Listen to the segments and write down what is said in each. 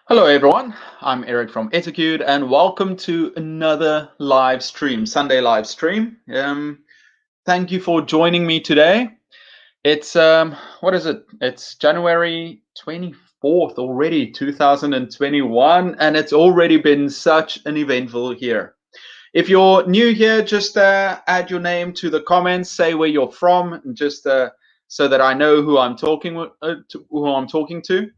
Hello everyone, I'm Eric from Etiquette and welcome to another live stream, Sunday live stream. Thank you for joining me today. It's what is it? It's January 24th already, 2021, and it's already been such an eventful year. If you're new here, just add your name to the comments, say where you're from, and just so that I know who I'm talking to.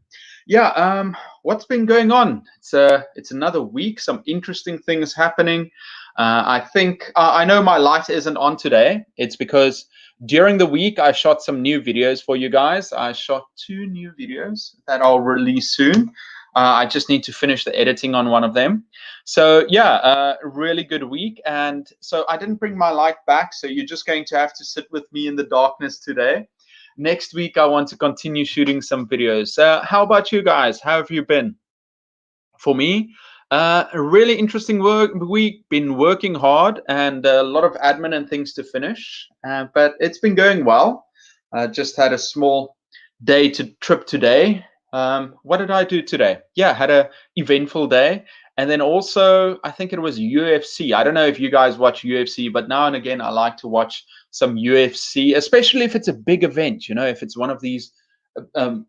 Yeah, what's been going on? It's another week. Some interesting things happening. I think I know my light isn't on today. It's because during the week I shot some new videos for you guys. I shot 2 new videos that I'll release soon. I just need to finish the editing on one of them. So yeah, really good week. And so I didn't bring my light back. So you're just going to have to sit with me in the darkness today. Next week, I want to continue shooting some videos. How about you guys? How have you been? For me, a really interesting week. Been working hard and a lot of admin and things to finish, but it's been going well. Just had a small trip today. What did I do today? Yeah, had a eventful day. And then also, I think it was UFC. I don't know if you guys watch UFC, but now and again, I like to watch some UFC, especially if it's a big event, if it's one of these, um,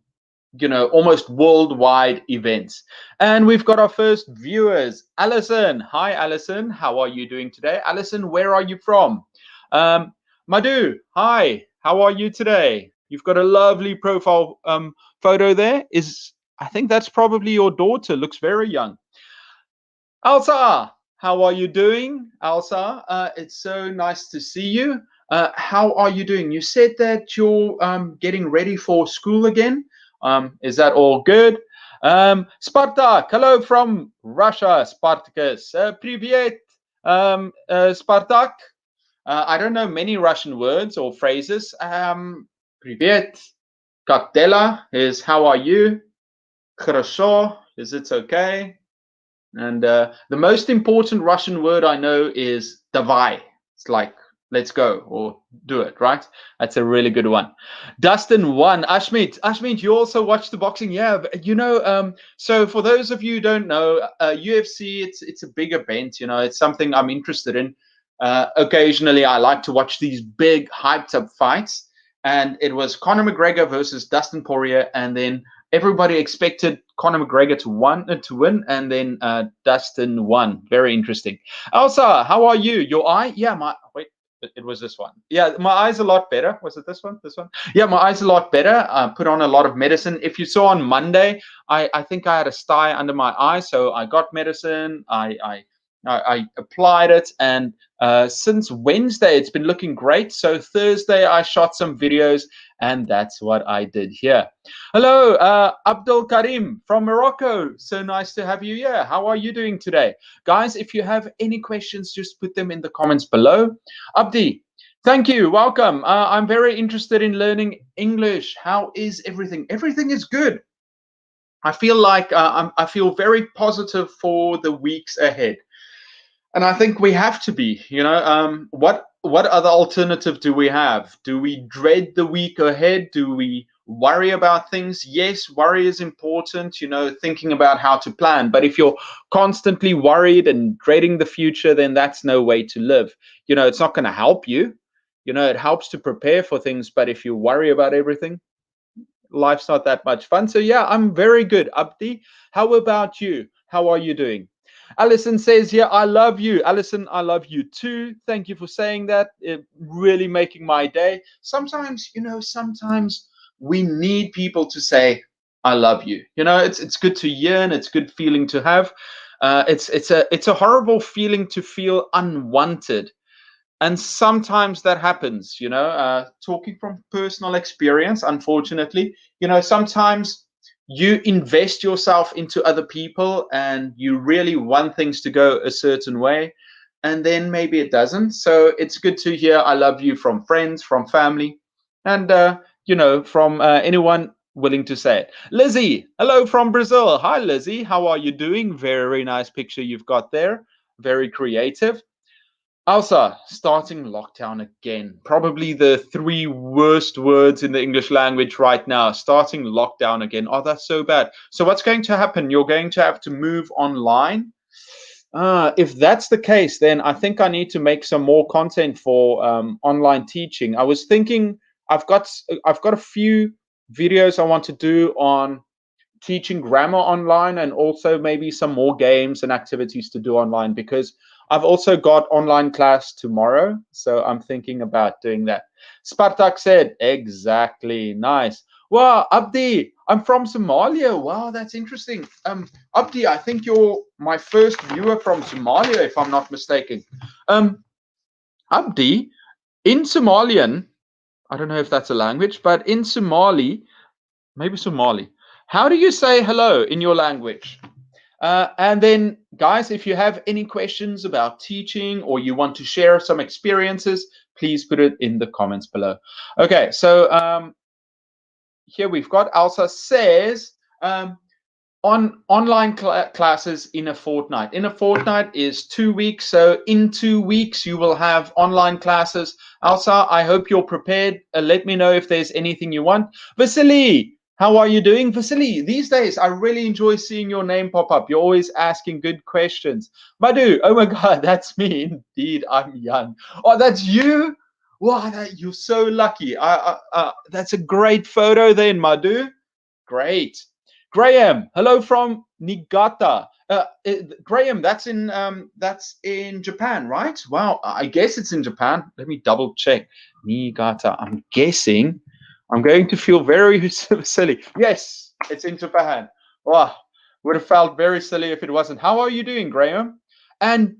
almost worldwide events. And we've got our first viewers. Alison. Hi, Alison. How are you doing today? Alison, where are you from? Madhu. Hi. How are you today? You've got a lovely profile photo there. I think that's probably your daughter. Looks very young. Elsa, how are you doing? Elsa, it's so nice to see you. How are you doing? You said that you're getting ready for school again. Is that all good? Spartak, hello from Russia, Spartacus. Привет, Spartak. I don't know many Russian words or phrases. Привет, как дела is how are you? Хорошо is it's okay. And the most important Russian word I know is davai. It's like, let's go or do it, right? That's a really good one. Dustin won. Ashmeet, you also watch the boxing? Yeah, so for those of you who don't know, UFC, it's a big event, it's something I'm interested in. Occasionally, I like to watch these big, hyped up fights. And it was Conor McGregor versus Dustin Poirier, and then everybody expected Conor McGregor to win, and then Dustin won. Very interesting. Elsa, how are you? Your eye? Yeah, it was this one. Yeah, my eye's a lot better. Was it this one? This one? Yeah, my eye's a lot better. I put on a lot of medicine. If you saw on Monday, I think I had a sty under my eye, so I got medicine. I applied it, and since Wednesday, it's been looking great. So Thursday, I shot some videos, and that's what I did here. Hello, Abdul Karim from Morocco. So nice to have you here. How are you doing today? Guys, if you have any questions, just put them in the comments below. Abdi, thank you. Welcome. I'm very interested in learning English. How is everything? Everything is good. I feel like I feel very positive for the weeks ahead. And I think we have to be, what other alternative do we have? Do we dread the week ahead? Do we worry about things? Yes, worry is important, thinking about how to plan. But if you're constantly worried and dreading the future, then that's no way to live. It's not going to help you. It helps to prepare for things. But if you worry about everything, life's not that much fun. So yeah, I'm very good. Abdi, how about you? How are you doing? Alison says, yeah, I love you. Alison, I love you too. Thank you for saying that. It really making my day. Sometimes, sometimes we need people to say, I love you. It's good to yearn. It's a good feeling to have. It's a horrible feeling to feel unwanted. And sometimes that happens, talking from personal experience, unfortunately, sometimes you invest yourself into other people and you really want things to go a certain way, and then maybe it doesn't. So it's good to hear I love you from friends, from family, and from anyone willing to say it. Lizzie, hello from Brazil. Hi, Lizzie. How are you doing? Very nice picture you've got there. Very creative. Elsa, starting lockdown again. Probably the three worst words in the English language right now. Starting lockdown again. Oh, that's so bad. So what's going to happen? You're going to have to move online. If that's the case, then I think I need to make some more content for online teaching. I was thinking I've got a few videos I want to do on teaching grammar online, and also maybe some more games and activities to do online, because I've also got online class tomorrow. So I'm thinking about doing that. Spartak said, exactly. Nice. Wow, Abdi, I'm from Somalia. Wow, that's interesting. Abdi, I think you're my first viewer from Somalia, if I'm not mistaken. Abdi, in Somalian, I don't know if that's a language, but in Somali, maybe Somali. How do you say hello in your language? And then, guys, if you have any questions about teaching or you want to share some experiences, please put it in the comments below. Okay, so here we've got Elsa says, on online classes in a fortnight. In a fortnight is 2 weeks. So in 2 weeks, you will have online classes. Elsa, I hope you're prepared. Let me know if there's anything you want. Vasily, how are you doing? Vasily, these days, I really enjoy seeing your name pop up. You're always asking good questions. Madhu, oh my God, that's me. Indeed, I'm Jan. Oh, that's you? Wow, you're so lucky. That's a great photo then, Madhu. Great. Graham, hello from Niigata. Graham, that's in Japan, right? Wow, I guess it's in Japan. Let me double check. Niigata. I'm guessing. I'm going to feel very silly. Yes, it's in Japan. Wow, would have felt very silly if it wasn't. How are you doing, Graham? And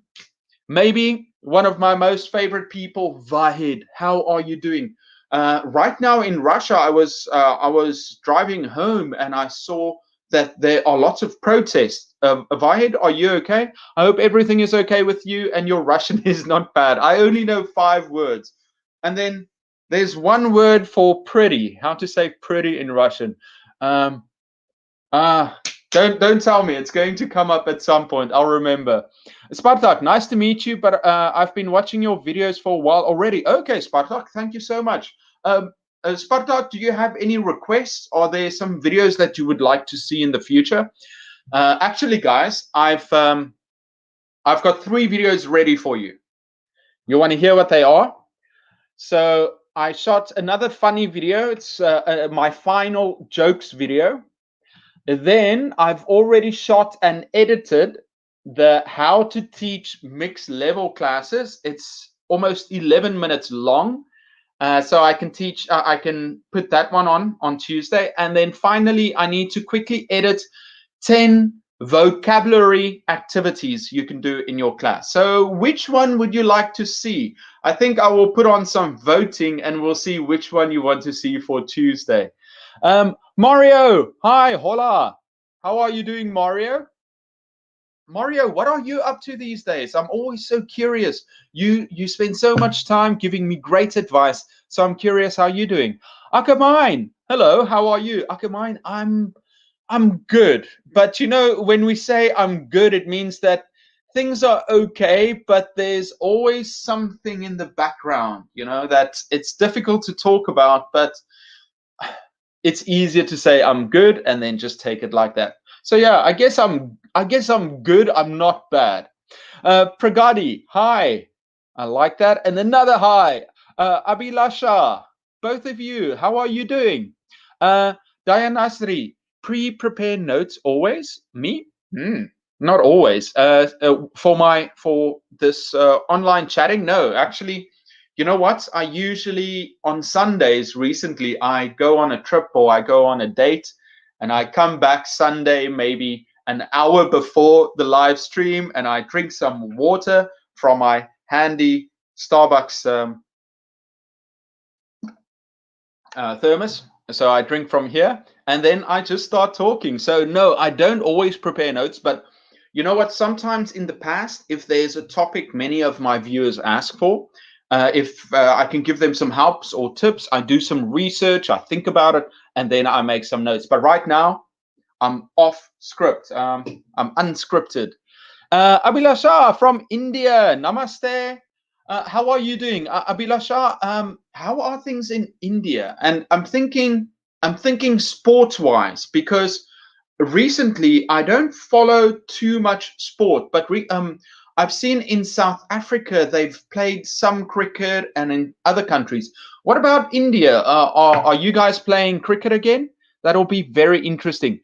maybe one of my most favorite people, Vahid. How are you doing? Right now in Russia, I was driving home and I saw that there are lots of protests. Vahid, are you okay? I hope everything is okay with you and your Russian is not bad. I only know 5 words. And then there's one word for pretty. How to say pretty in Russian? Um, Ah, don't tell me. It's going to come up at some point. I'll remember. Spartak, nice to meet you, but I've been watching your videos for a while already. Okay, Spartak, thank you so much. Spartak, do you have any requests? Are there some videos that you would like to see in the future? Actually, guys, I've got 3 videos ready for you. You want to hear what they are? So I shot another funny video. It's my final jokes video. Then I've already shot and edited the how to teach mixed level classes. It's almost 11 minutes long. So I can teach, I can put that one on Tuesday. And then finally, I need to quickly edit 10 vocabulary activities you can do in your class. So which one would you like to see? I think I will put on some voting and we'll see which one you want to see for Tuesday. Mario, hi, hola. How are you doing, Mario? Mario, what are you up to these days? I'm always so curious. You spend so much time giving me great advice, so I'm curious how you're doing. Akamine, hello, how are you? Akamine, I'm good. But you know, when we say I'm good, it means that things are okay, but there's always something in the background, you know, that it's difficult to talk about, but it's easier to say I'm good and then just take it like that. So yeah, I guess I'm good. I'm not bad. Pragati, hi. I like that. And another hi. Abhilasha, both of you, how are you doing? Dayanasri, pre-prepare notes always? Me? Not always. For this online chatting, no. Actually, you know what? I usually on Sundays recently I go on a trip or I go on a date, and I come back Sunday maybe an hour before the live stream, and I drink some water from my handy Starbucks thermos. So I drink from here, and then I just start talking. So no, I don't always prepare notes, but you know what? Sometimes in the past, if there's a topic many of my viewers ask for, if I can give them some helps or tips, I do some research, I think about it, and then I make some notes. But right now, I'm off script. I'm unscripted. Abhilasha from India, namaste. How are you doing, Abhilasha? How are things in India? And I'm thinking sport-wise because recently I don't follow too much sport, but I've seen in South Africa they've played some cricket, and in other countries. What about India? Are you guys playing cricket again? That'll be very interesting.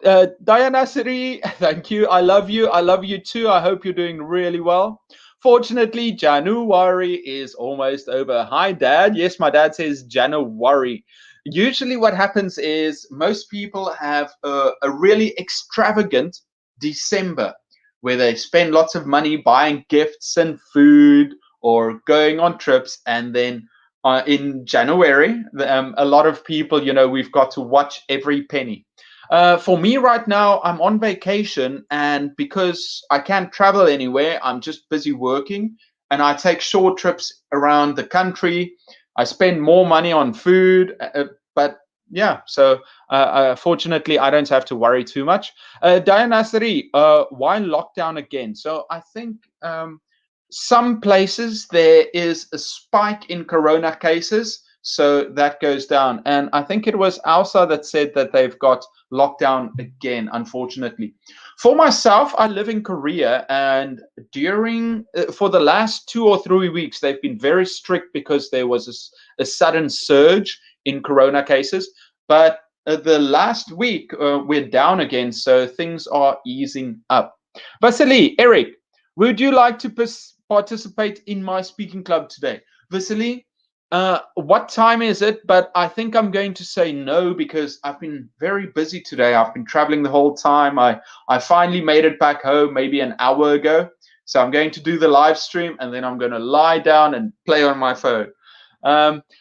Diana Siri, thank you. I love you. I love you too. I hope you're doing really well. Fortunately, January is almost over. Hi, Dad. Yes, my dad says January. Usually, what happens is most people have a really extravagant December where they spend lots of money buying gifts and food or going on trips. And then in January, a lot of people, we've got to watch every penny. For me right now, I'm on vacation, and because I can't travel anywhere, I'm just busy working, and I take short trips around the country. I spend more money on food, but yeah, so fortunately, I don't have to worry too much. Diana Sari, why lockdown again? So I think some places there is a spike in corona cases, so that goes down. And I think it was Alsa that said that they've got lockdown again, unfortunately. For myself, I live in Korea, and during for the last 2 or 3 weeks, they've been very strict because there was a sudden surge in corona cases. But the last week, we're down again, so things are easing up. Vasily, Eric, would you like to participate in my speaking club today? Vasily, what time is it? But I think I'm going to say no because I've been very busy today. I've been traveling the whole time. I finally made it back home maybe an hour ago. So I'm going to do the live stream and then I'm going to lie down and play on my phone.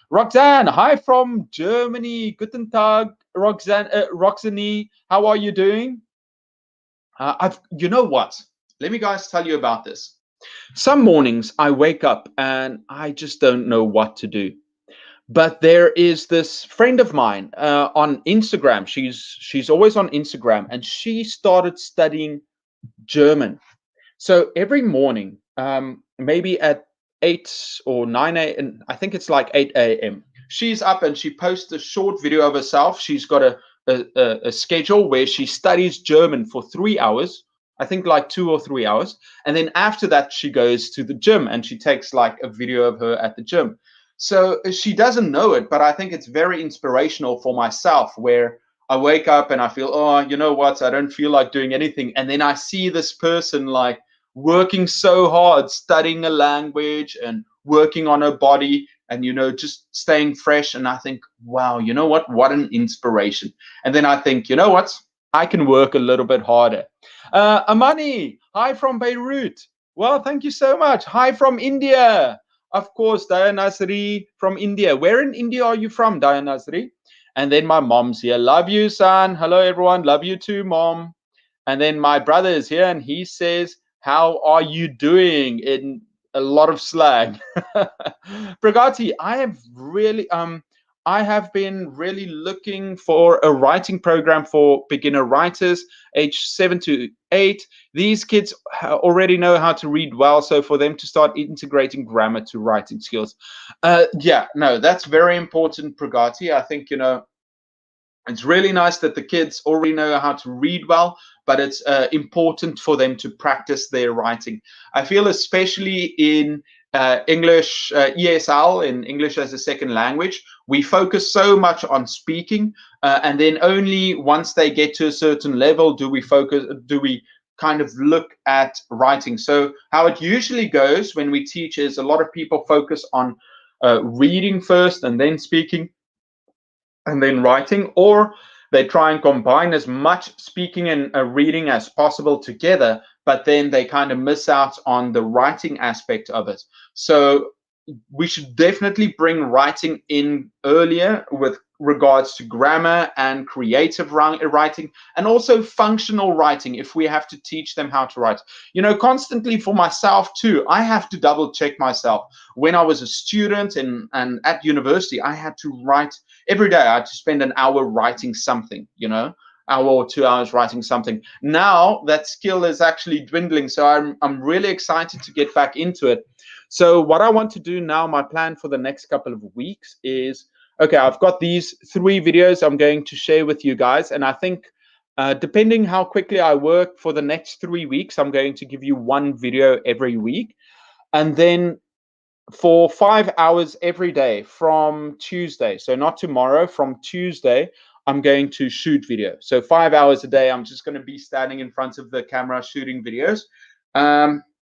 Roxanne, hi from Germany. Guten Tag, Roxanne. How are you doing? You know what? Let me guys tell you about this. Some mornings I wake up and I just don't know what to do. But there is this friend of mine on Instagram. She's always on Instagram, and she started studying German. So every morning, maybe at 8 or 9 a.m., I think it's like 8 a.m., she's up and she posts a short video of herself. She's got a schedule where she studies German for 3 hours, I think like 2 or 3 hours. And then after that, she goes to the gym and she takes like a video of her at the gym. So she doesn't know it, but I think it's very inspirational for myself where I wake up and I feel, oh, you know what? I don't feel like doing anything. And then I see this person like working so hard, studying a language and working on her body and, just staying fresh. And I think, wow, you know what an inspiration. And then I think, you know what, I can work a little bit harder. Amani, hi from Beirut. Well, thank you so much. Hi from India. Of course, Diana Sri from India. Where in India are you from, Diana Sri? And then my mom's here. Love you, son. Hello, everyone. Love you too, mom. And then my brother is here and he says, how are you doing? In a lot of slang. Pragati, I have been really looking for a writing program for beginner writers, age 7 to 8. These kids already know how to read well, so for them to start integrating grammar to writing skills. Yeah, no, that's very important, Pragati. I think, it's really nice that the kids already know how to read well, but it's important for them to practice their writing. I feel especially in English, ESL, in English as a second language, we focus so much on speaking, and then only once they get to a certain level do we kind of look at writing. So how it usually goes when we teach is a lot of people focus on reading first and then speaking and then writing, or they try and combine as much speaking and reading as possible together, but then they kind of miss out on the writing aspect of it. So we should definitely bring writing in earlier with regards to grammar and creative writing, and also functional writing if we have to teach them how to write. Constantly for myself too, I have to double check myself. When I was a student and at university, I had to write every day. I had to spend an hour writing something, hour or 2 hours writing something. Now that skill is actually dwindling, so I'm really excited to get back into it. So what I want to do now, my plan for the next couple of weeks is, okay, I've got these 3 videos I'm going to share with you guys. And I think depending how quickly I work for the next 3 weeks, I'm going to give you 1 video every week. And then for 5 hours every day from Tuesday, so not tomorrow, from Tuesday, I'm going to shoot video. So 5 hours a day, I'm just going to be standing in front of the camera shooting videos.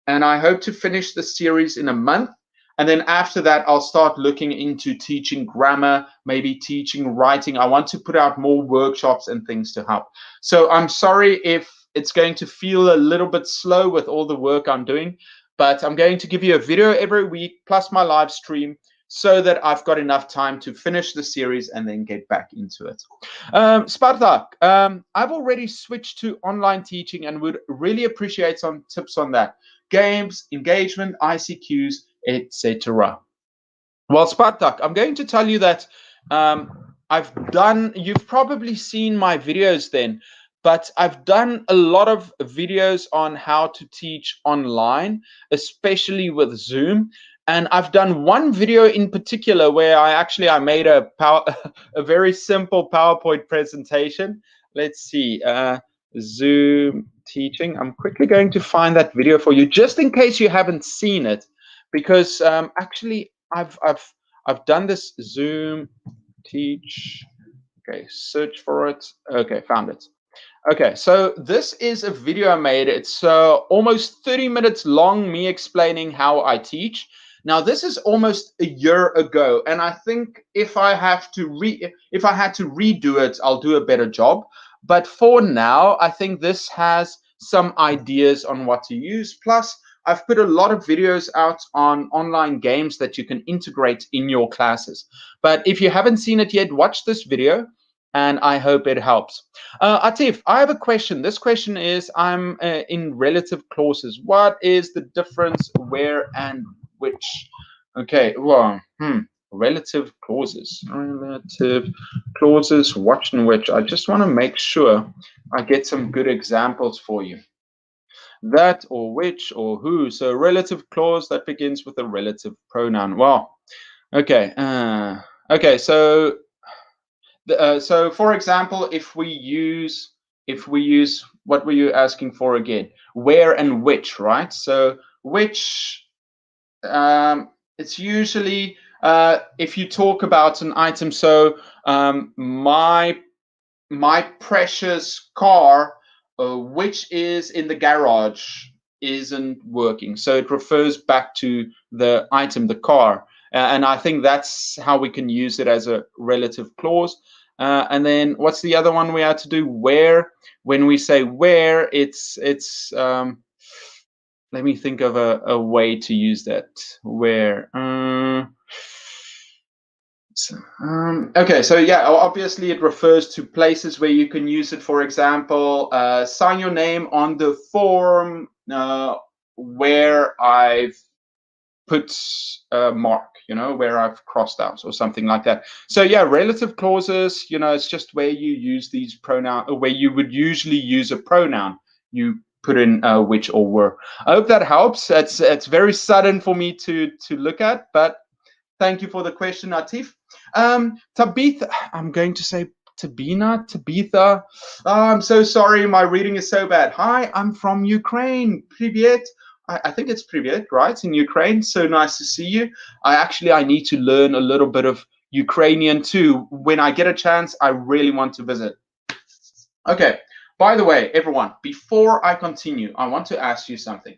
And I hope to finish the series in a month. And then after that, I'll start looking into teaching grammar, maybe teaching writing. I want to put out more workshops and things to help. So I'm sorry if it's going to feel a little bit slow with all the work I'm doing, but I'm going to give you a video every week plus my live stream so that I've got enough time to finish the series and then get back into it. Spartak, I've already switched to online teaching and would really appreciate some tips on that. Games, engagement, ICQs, etc. Well, Spartak, I'm going to tell you that you've probably seen my videos then, but I've done a lot of videos on how to teach online, especially with Zoom. And I've done one video in particular where I made a very simple PowerPoint presentation. Let's see, Zoom teaching. I'm quickly going to find that video for you, just in case you haven't seen it, because actually I've done this Zoom teach. Okay, search for it. Okay, found it. Okay, so this is a video I made. It's almost 30 minutes long, me explaining how I teach. Now, this is almost a year ago, and I think if I had to redo it, I'll do a better job. But for now, I think this has some ideas on what to use. Plus, I've put a lot of videos out on online games that you can integrate in your classes. But if you haven't seen it yet, watch this video, and I hope it helps. Atif, I have a question. This question is, I'm in relative clauses. What is the difference where and which? Okay, well, relative clauses. Relative clauses, what and which. I just want to make sure I get some good examples for you. That or which or who. So relative clause that begins with a relative pronoun. Well, okay. Okay, so so for example, if we use what were you asking for again? Where and which, right? So which, it's usually if you talk about an item. So my precious car, which is in the garage, isn't working. So it refers back to the item, the car. And I think that's how we can use it as a relative clause. And then what's the other one we had to do? Where. When we say where, it's let me think of a way to use that. Where. Okay, so yeah, obviously it refers to places where you can use it. For example, sign your name on the form where I've put a mark, where I've crossed out or something like that. So yeah, relative clauses, it's just where you use these pronouns, where you would usually use a pronoun. You put in which or were. I hope that helps. It's very sudden for me to look at, but thank you for the question, Atif. Tabitha, I'm going to say Tabitha. Oh, I'm so sorry. My reading is so bad. Hi, I'm from Ukraine. Privyet. I think it's Privyet, right? In Ukraine. So nice to see you. I need to learn a little bit of Ukrainian too. When I get a chance, I really want to visit. Okay. By the way, everyone, before I continue, I want to ask you something.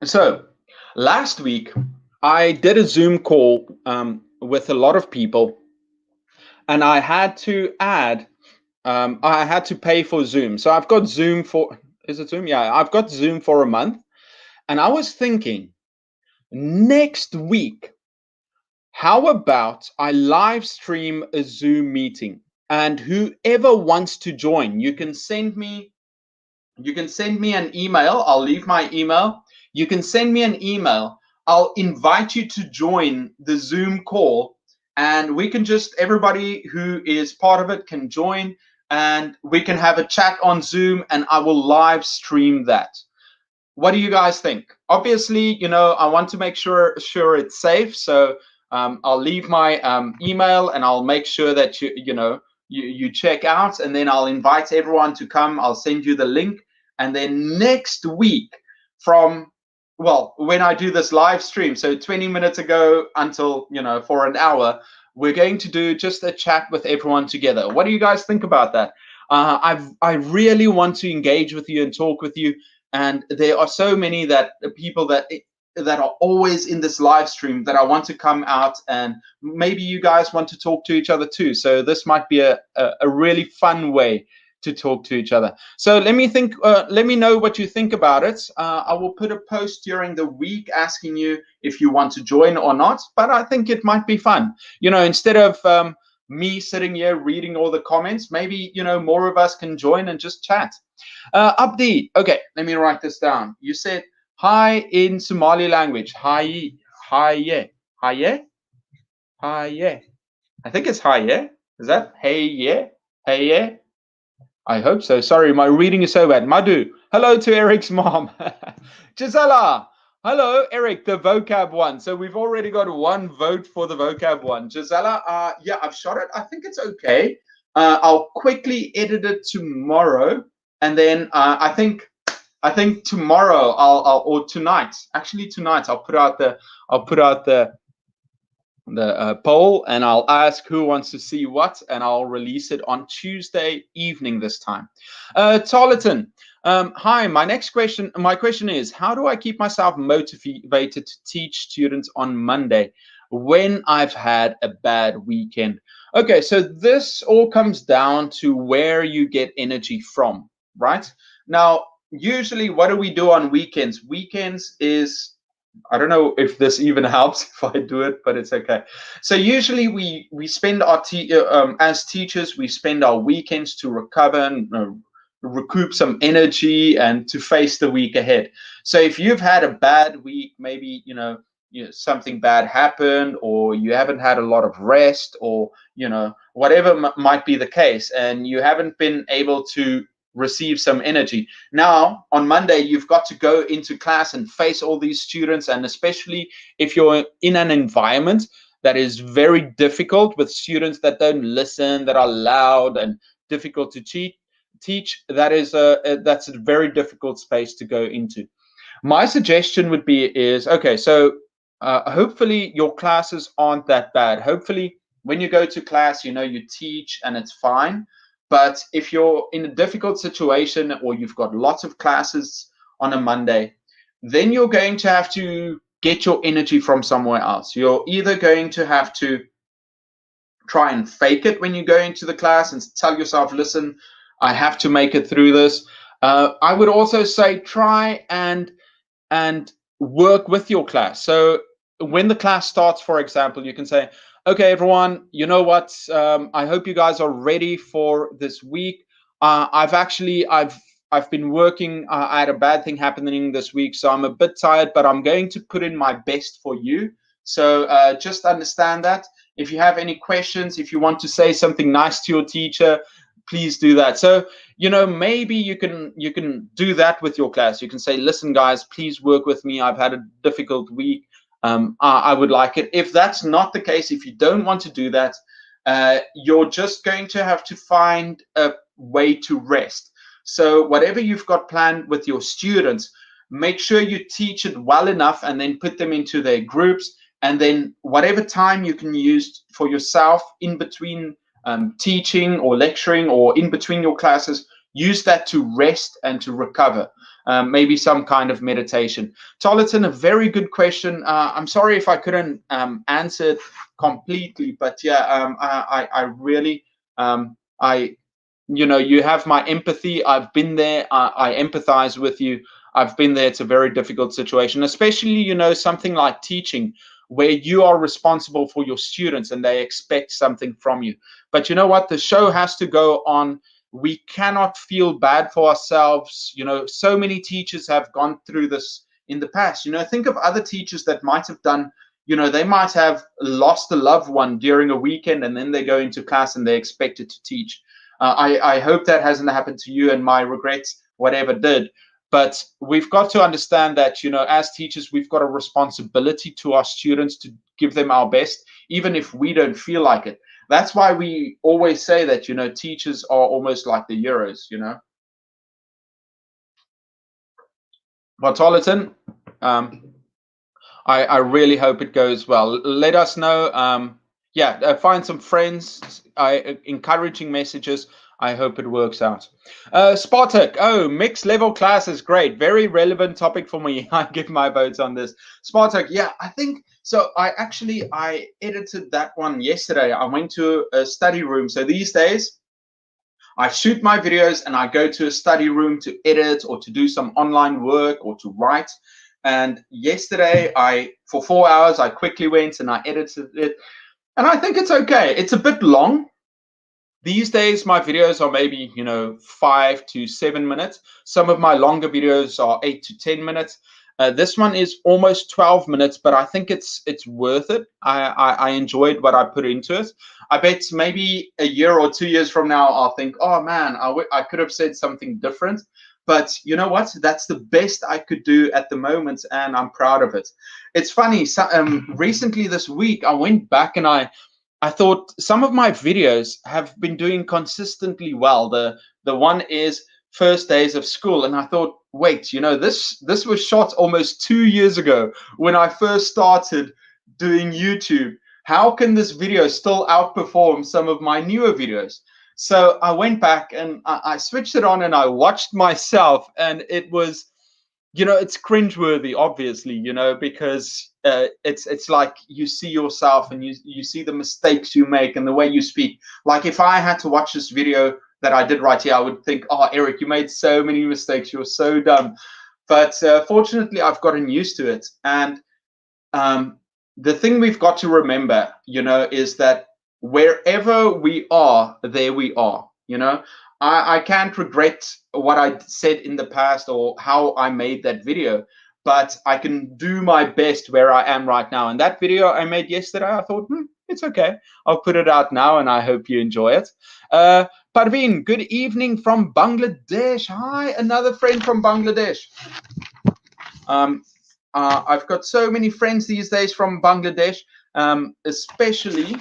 So, last week, I did a Zoom call with a lot of people, and I had to pay for Zoom. So I've got Zoom for, is it Zoom? Yeah, I've got Zoom for a month. And I was thinking, next week, how about I live stream a Zoom meeting? And whoever wants to join, you can send me an email. I'll leave my email. You can send me an email. I'll invite you to join the Zoom call, and we can everybody who is part of it can join, and we can have a chat on Zoom, and I will live stream that. what do you guys think? Obviously, I want to make sure it's safe. So I'll leave my email, and I'll make sure that you check out, and then I'll invite everyone to come. I'll send you the link, and then next week, from when I do this live stream, so 20 minutes ago until for an hour, we're going to do just a chat with everyone together. What do you guys think about that? I really want to engage with you and talk with you. And there are so many people that are always in this live stream that I want to come out, and maybe you guys want to talk to each other too. So this might be a really fun way to talk to each other. So let me know what you think about it. I will put a post during the week asking you if you want to join or not, but I think it might be fun. Instead of me sitting here reading all the comments, maybe more of us can join and just chat. Abdi, okay, let me write this down. You said hi in Somali language. Hi, yeah, hi, yeah, hi, yeah. I think it's hi, yeah. Is that hey, yeah, hey, yeah? I hope so. Sorry, my reading is so bad. Madhu, hello to Eric's mom. Gisela, hello, Eric, the vocab one. So we've already got one vote for the vocab one. Gisela, yeah, I've shot it. I think it's okay. I'll quickly edit it tomorrow, and then I think tomorrow or tonight. Actually, tonight I'll put out the poll, and I'll ask who wants to see what, and I'll release it on Tuesday evening this time. Tarleton, hi. My question is, how do I keep myself motivated to teach students on Monday when I've had a bad weekend? Okay, so this all comes down to where you get energy from, right? Now, usually, what do we do on weekends? Weekends is, I don't know if this even helps if I do it, but it's okay. So usually we spend as teachers, we spend our weekends to recover and recoup some energy and to face the week ahead. So if you've had a bad week, maybe something bad happened, or you haven't had a lot of rest, or whatever might be the case, and you haven't been able to receive some energy. Now, on Monday, you've got to go into class and face all these students, and especially if you're in an environment that is very difficult with students that don't listen, that are loud and difficult to teach, that's a very difficult space to go into. My suggestion would be okay, so hopefully your classes aren't that bad. Hopefully when you go to class, you teach and it's fine. But if you're in a difficult situation, or you've got lots of classes on a Monday, then you're going to have to get your energy from somewhere else. You're either going to have to try and fake it when you go into the class and tell yourself, listen, I have to make it through this. I would also say try and work with your class. So when the class starts, for example, you can say, okay, everyone, you know what? I hope you guys are ready for this week. I've been working. I had a bad thing happening this week, so I'm a bit tired, but I'm going to put in my best for you. So just understand that. If you have any questions, if you want to say something nice to your teacher, please do that. So maybe you can do that with your class. You can say, listen, guys, please work with me. I've had a difficult week. I would like it. If that's not the case, if you don't want to do that, you're just going to have to find a way to rest. So whatever you've got planned with your students, make sure you teach it well enough, and then put them into their groups. And then whatever time you can use for yourself in between teaching or lecturing, or in between your classes, use that to rest and to recover. Maybe some kind of meditation. Tarleton, a very good question. I'm sorry if I couldn't answer it completely, but yeah, I really, you have my empathy. I've been there. I empathize with you. I've been there. It's a very difficult situation, especially, something like teaching, where you are responsible for your students and they expect something from you. But you know what? The show has to go on. We cannot feel bad for ourselves. So many teachers have gone through this in the past. Think of other teachers that might have done, they might have lost a loved one during a weekend, and then they go into class and they're expected to teach. I hope that hasn't happened to you, and my regrets, whatever did. But we've got to understand that, as teachers, we've got a responsibility to our students to give them our best, even if we don't feel like it. That's why we always say that, teachers are almost like the heroes, Bartolotin, I really hope it goes well. Let us know. Find some friends, encouraging messages. I hope it works out. Spartak, mixed level class is great. Very relevant topic for me. I give my votes on this. Spartak, I think so. I edited that one yesterday. I went to a study room. So these days, I shoot my videos and I go to a study room to edit or to do some online work or to write. And yesterday, for 4 hours, I quickly went and I edited it. And I think it's okay. It's a bit long. These days, my videos are maybe, 5 to 7 minutes. Some of my longer videos are 8 to 10 minutes. This one is almost 12 minutes, but I think it's worth it. I enjoyed what I put into it. I bet maybe a year or 2 years from now, I'll think, oh man, I could have said something different. But you know what? That's the best I could do at the moment, and I'm proud of it. It's funny. Recently this week, I went back and I thought some of my videos have been doing consistently well. The one is first days of school, and I thought, wait, this was shot almost 2 years ago when I first started doing YouTube. How can this video still outperform some of my newer videos? So I went back and I switched it on and I watched myself, and it was, it's cringeworthy, obviously, because it's like you see yourself and you see the mistakes you make and the way you speak. Like if I had to watch this video that I did right here, I would think, oh, Eric, you made so many mistakes. You're so dumb. But fortunately, I've gotten used to it. And the thing we've got to remember, is that wherever we are, there we are, I can't regret what I said in the past or how I made that video, but I can do my best where I am right now. And that video I made yesterday, I thought, it's okay. I'll put it out now, and I hope you enjoy it. Parveen, good evening from Bangladesh. Hi, another friend from Bangladesh. I've got so many friends these days from Bangladesh, especially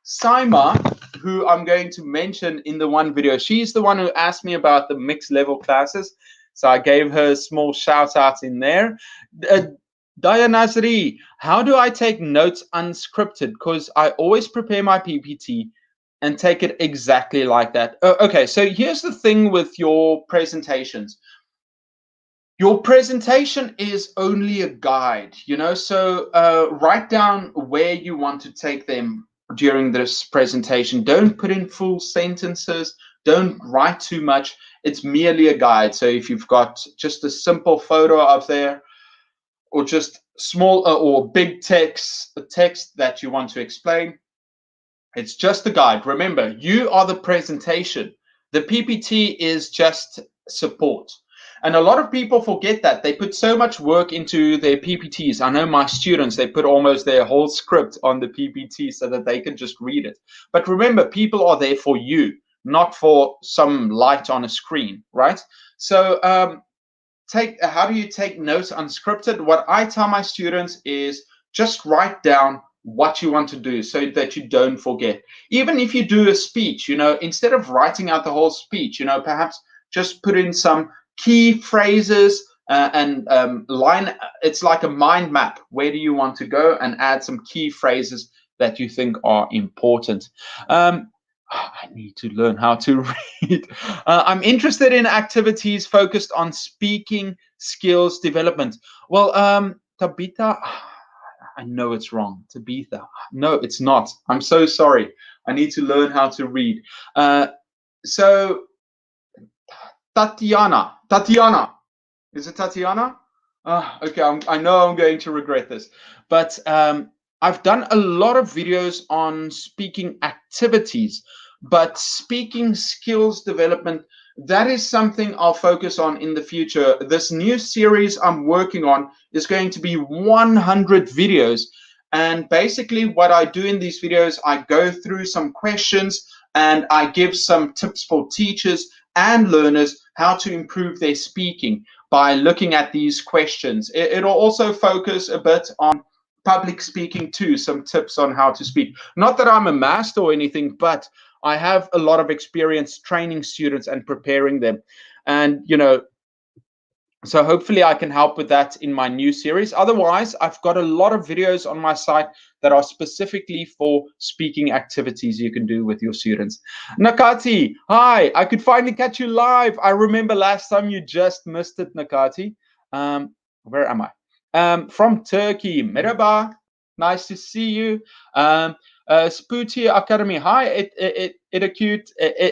Saima, who I'm going to mention in the one video. She's the one who asked me about the mixed level classes, so I gave her a small shout out in there. Daya Nazri, how do I take notes unscripted? Because I always prepare my PPT and take it exactly like that. Okay, so here's the thing with your presentations. Your presentation is only a guide, so write down where you want to take them during this presentation. Don't put in full sentences. Don't write too much. It's merely a guide. So if you've got just a simple photo up there, or just small or big text that you want to explain, it's just a guide. Remember, you are the presentation. The PPT is just support. And a lot of people forget that. They put so much work into their PPTs. I know my students, they put almost their whole script on the PPT so that they can just read it. But remember, people are there for you, not for some light on a screen, right? So how do you take notes unscripted? What I tell my students is just write down what you want to do so that you don't forget. Even if you do a speech, instead of writing out the whole speech, perhaps just put in some key phrases and line. It's like a mind map. Where do you want to go? And add some key phrases that you think are important. I need to learn how to read. I'm interested in activities focused on speaking skills development. Well, Tabitha, I know it's wrong. Tabitha, no, it's not. I'm so sorry. I need to learn how to read. So Tatiana, is it Tatiana? Okay, I know I'm going to regret this, but I've done a lot of videos on speaking activities, but speaking skills development, that is something I'll focus on in the future. This new series I'm working on is going to be 100 videos. And basically what I do in these videos, I go through some questions and I give some tips for teachers and learners how to improve their speaking by looking at these questions. It'll also focus a bit on public speaking too, some tips on how to speak. Not that I'm a master or anything, but I have a lot of experience training students and preparing them. And, so hopefully I can help with that in my new series. Otherwise, I've got a lot of videos on my site that are specifically for speaking activities you can do with your students. Nakati, hi, I could finally catch you live. I remember last time you just missed it, Nakati. Where am I? From Turkey. Merhaba, nice to see you. Sputi Academy, hi,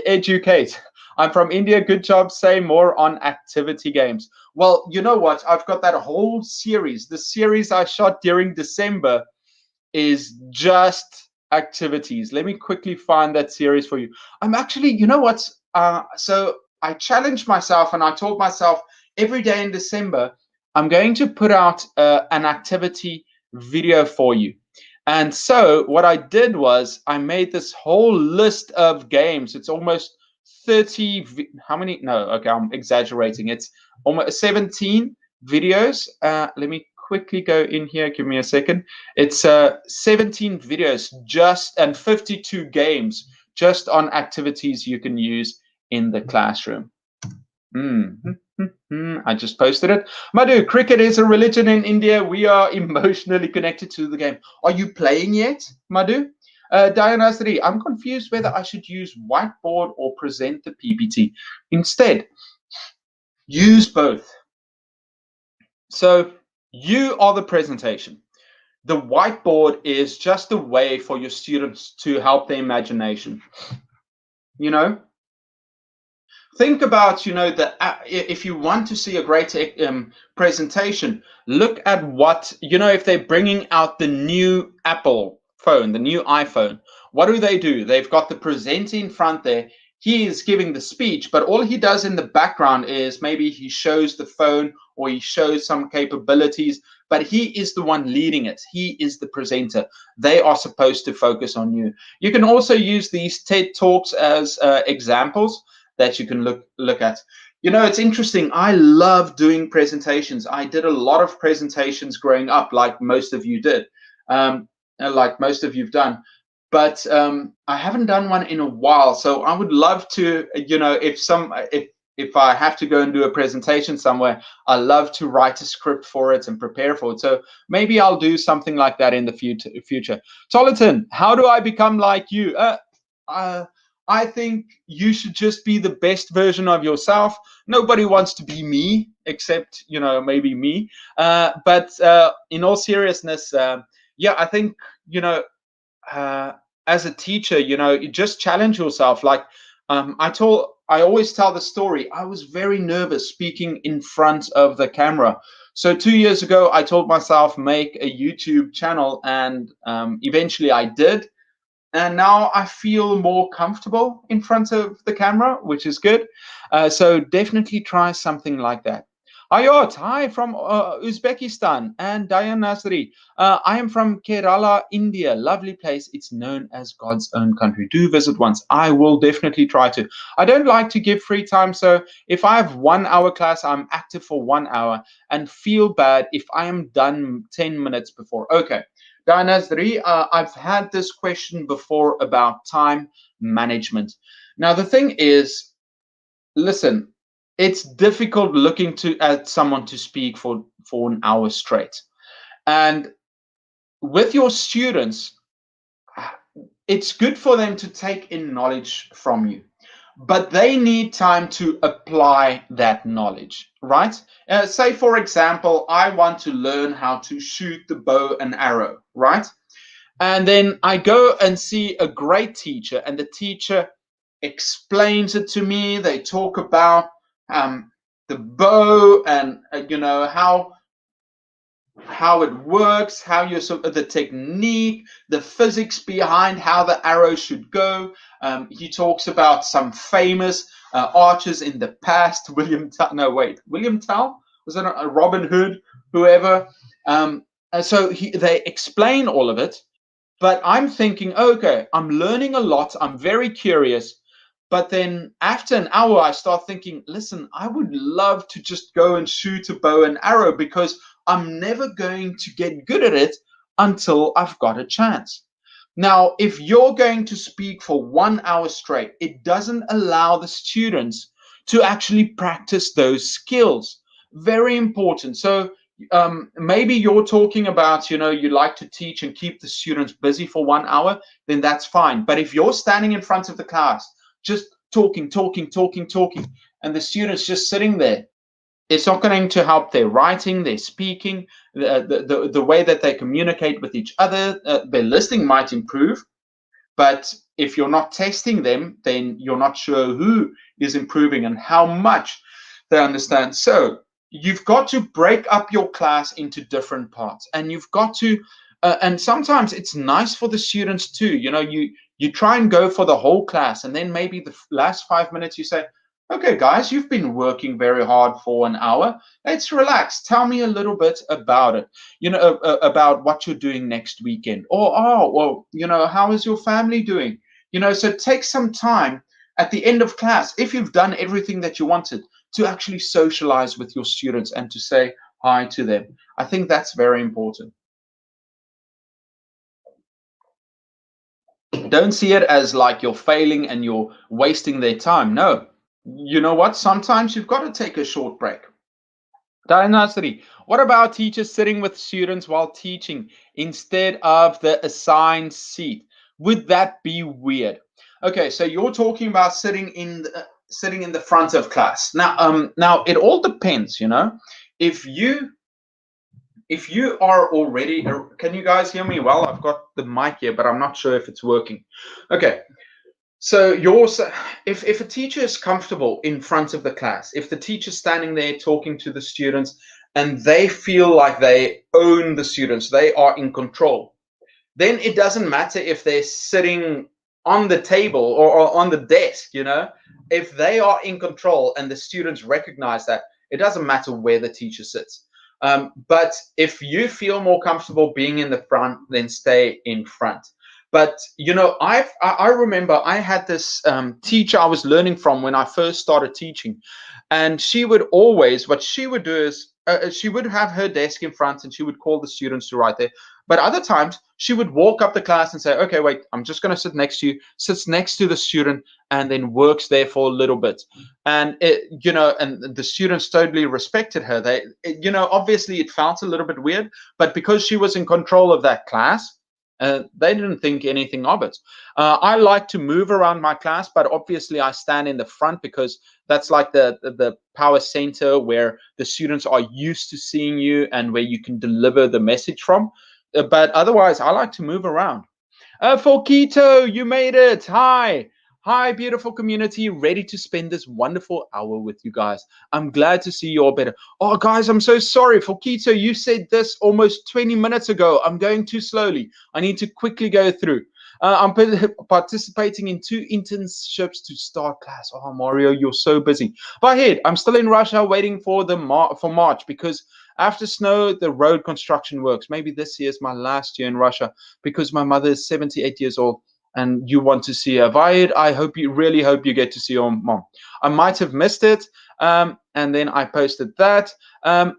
educate. I'm from India, good job, say more on activity games. Well, you know what? I've got that whole series. The series I shot during December is just activities. Let me quickly find that series for you. I'm actually, you know what? So I challenged myself and I told myself every day in December, I'm going to put out an activity video for you. And so what I did was I made this whole list of games. It's almost 30. How many? No, okay, I'm exaggerating. It's almost 17 videos. Let me quickly go in here. Give me a second. It's 17 videos and 52 games just on activities you can use in the classroom. I just posted it. Madhu, cricket is a religion in India. We are emotionally connected to the game. Are you playing yet, Madhu? Diana Sri, I'm confused whether I should use whiteboard or present the PPT. Instead, use both. So you are the presentation. The whiteboard is just a way for your students to help their imagination. Think about, if you want to see a great presentation, look at what, if they're bringing out the new Apple phone, the new iPhone, what do? They've got the presenter in front there. He is giving the speech, but all he does in the background is maybe he shows the phone or he shows some capabilities, but he is the one leading it. He is the presenter. They are supposed to focus on you. You can also use these TED Talks as examples that you can look at. It's interesting. I love doing presentations. I did a lot of presentations growing up, like most of you did, like most of you've done. But I haven't done one in a while. So I would love to, if I have to go and do a presentation somewhere, I love to write a script for it and prepare for it. So maybe I'll do something like that in the future. Toliton, how do I become like you? I think you should just be the best version of yourself. Nobody wants to be me, except, maybe me. But in all seriousness, I think, as a teacher, you just challenge yourself. Like I always tell the story. I was very nervous speaking in front of the camera. So 2 years ago, I told myself, make a YouTube channel, and eventually I did. And now I feel more comfortable in front of the camera, which is good. So definitely try something like that. Ayot, hi from Uzbekistan, and Dayan Nasri. I am from Kerala, India. Lovely place. It's known as God's own country. Do visit once. I will definitely try to. I don't like to give free time, so if I have 1 hour class, I'm active for 1 hour and feel bad if I am done 10 minutes before. Okay. Danazri, I've had this question before about time management. Now, the thing is, listen, it's difficult looking at someone to speak for an hour straight. And with your students, it's good for them to take in knowledge from you, but they need time to apply that knowledge, right? Say, for example, I want to learn how to shoot the bow and arrow, right? And then I go and see a great teacher, and the teacher explains it to me. They talk about the bow and how it works, how the technique, the physics behind how the arrow should go. He talks about some famous archers in the past. William Tell? Was it a Robin Hood? Whoever. And so they explain all of it. But I'm thinking, okay, I'm learning a lot. I'm very curious. But then after an hour, I start thinking, listen, I would love to just go and shoot a bow and arrow because I'm never going to get good at it until I've got a chance. Now, if you're going to speak for 1 hour straight, it doesn't allow the students to actually practice those skills. Very important. So maybe you're talking about, you like to teach and keep the students busy for 1 hour, then that's fine. But if you're standing in front of the class, just talking, and the students just sitting there, it's not going to help their writing, their speaking, the way that they communicate with each other. Their listening might improve, but if you're not testing them, then you're not sure who is improving and how much they understand. So you've got to break up your class into different parts, and you've got to, and sometimes it's nice for the students too. You try and go for the whole class, and then maybe the last 5 minutes you say, okay, guys, you've been working very hard for an hour. Let's relax. Tell me a little bit about it, about what you're doing next weekend. Or, oh, well, how is your family doing? So take some time at the end of class, if you've done everything that you wanted, to actually socialize with your students and to say hi to them. I think that's very important. Don't see it as like you're failing and you're wasting their time. No. You know what? Sometimes you've got to take a short break. Dianasri, what about teachers sitting with students while teaching instead of the assigned seat? Would that be weird? Okay, so you're talking about sitting in the front of class. Now it all depends. If you are already, can you guys hear me well? I've got the mic here, but I'm not sure if it's working. Okay. So if a teacher is comfortable in front of the class, if the teacher's standing there talking to the students and they feel like they own the students, they are in control, then it doesn't matter if they're sitting on the table or on the desk, if they are in control and the students recognize that, it doesn't matter where the teacher sits. But if you feel more comfortable being in the front, then stay in front. But I remember I had this teacher I was learning from when I first started teaching, and she would always, what she would do is she would have her desk in front and she would call the students to write there. But other times she would walk up the class and say, okay, wait, I'm just going to sit next to you, sits next to the student, and then works there for a little bit. And and the students totally respected her. They, obviously it felt a little bit weird, but because she was in control of that class, they didn't think anything of it. I like to move around my class, but obviously I stand in the front because that's like the power center where the students are used to seeing you and where you can deliver the message from. But otherwise, I like to move around. Forkito, you made it. Hi. Hi, beautiful community. Ready to spend this wonderful hour with you guys. I'm glad to see you all better. Oh, guys, I'm so sorry. Forkito, you said this almost 20 minutes ago. I'm going too slowly. I need to quickly go through. I'm participating in 2 internships to start class. Oh, Mario, you're so busy. But ahead, I'm still in Russia waiting for for March because after snow, the road construction works. Maybe this year is my last year in Russia because my mother is 78 years old and you want to see her. Vayed, I really hope you get to see your mom. I might have missed it. And then I posted that. I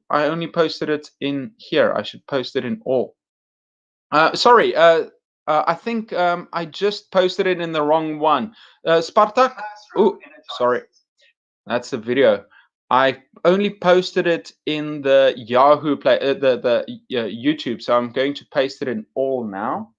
only posted it in here. I should post it in all. Sorry. I think I just posted it in the wrong one. Spartak. Oh, sorry. That's the video. I only posted it in the Yahoo play, the YouTube. So I'm going to paste it in all now.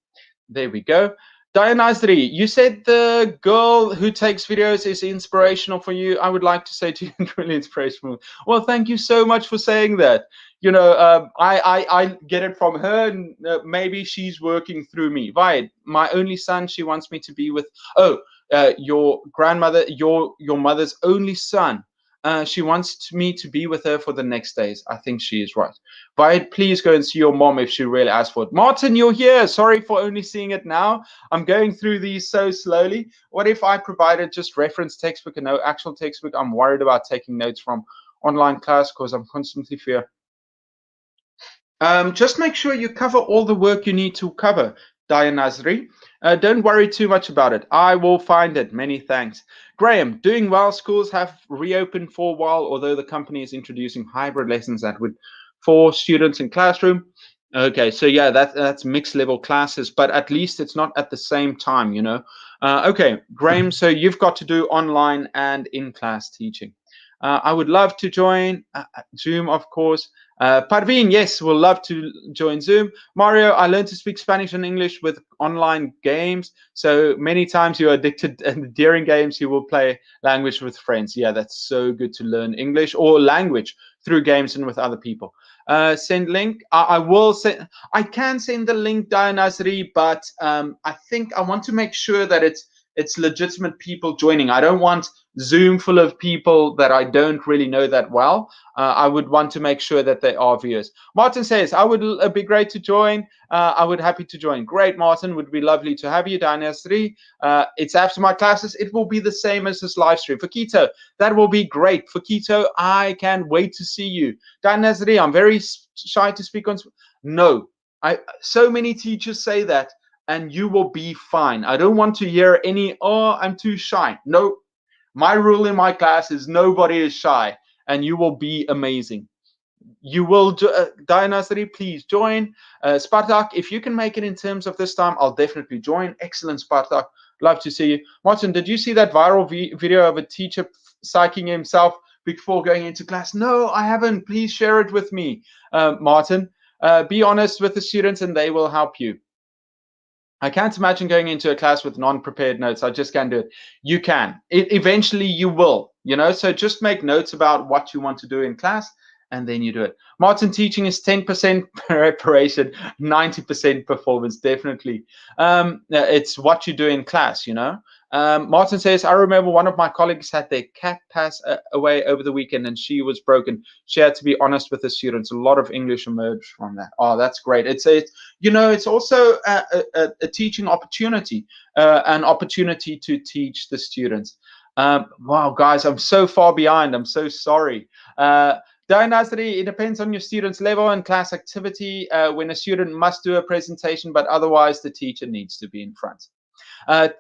There we go. Dianasri, you said the girl who takes videos is inspirational for you. I would like to say to you, really inspirational. Well, thank you so much for saying that. I get it from her, and maybe she's working through me. Right, my only son, she wants me to be with. Oh, your grandmother, your mother's only son. She wants me to be with her for the next days. I think she is right. But please go and see your mom if she really asks for it. Martin, you're here. Sorry for only seeing it now. I'm going through these so slowly. What if I provided just reference textbook and no actual textbook? I'm worried about taking notes from online class because I'm constantly fear. Just make sure you cover all the work you need to cover, Dianasri. Don't worry too much about it. I will find it. Many thanks. Graham, doing well. Schools have reopened for a while, although the company is introducing hybrid lessons that would for students in classroom. Okay, so yeah, that's mixed level classes, but at least it's not at the same time, you know. Okay, Graham, so you've got to do online and in class teaching. I would love to join Zoom, of course. Parveen, yes, we'll love to join Zoom. Mario, I learned to speak Spanish and English with online games. So many times you're addicted, and during games you will play language with friends. Yeah, that's so good to learn English or language through games and with other people. Send link. I will send. I can send the link, Dianasri, but I think I want to make sure that it's legitimate people joining. I don't want Zoom full of people that I don't really know that well. I would want to make sure that they are viewers. Martin says, I would be great to join. I would happy to join. Great, Martin. Would be lovely to have you. Dianasri. It's after my classes. It will be the same as this live stream. For Keto, that will be great. For Keto, I can't wait to see you. Dianasri, I'm very shy to speak on. No, so many teachers say that, and you will be fine. I don't want to hear any, oh, I'm too shy. No, my rule in my class is nobody is shy, and you will be amazing. You will, Dianasri, please join. Spartak, if you can make it in terms of this time, I'll definitely join. Excellent, Spartak. Love to see you. Martin, did you see that viral video of a teacher psyching himself before going into class? No, I haven't. Please share it with me, Martin. Be honest with the students and they will help you. I can't imagine going into a class with non-prepared notes. I just can't do it. You can. Eventually you will, you know, so just make notes about what you want to do in class and then you do it. Martin, teaching is 10% preparation, 90% performance, definitely. It's what you do in class, you know. Martin says, I remember one of my colleagues had their cat pass away over the weekend and she was broken. She had to be honest with the students. A lot of English emerged from that. Oh, that's great. It's you know, it's also a teaching opportunity, an opportunity to teach the students. Wow, guys, I'm so far behind. I'm so sorry. Dianasri, it depends on your student's level and class activity when a student must do a presentation, but otherwise the teacher needs to be in front.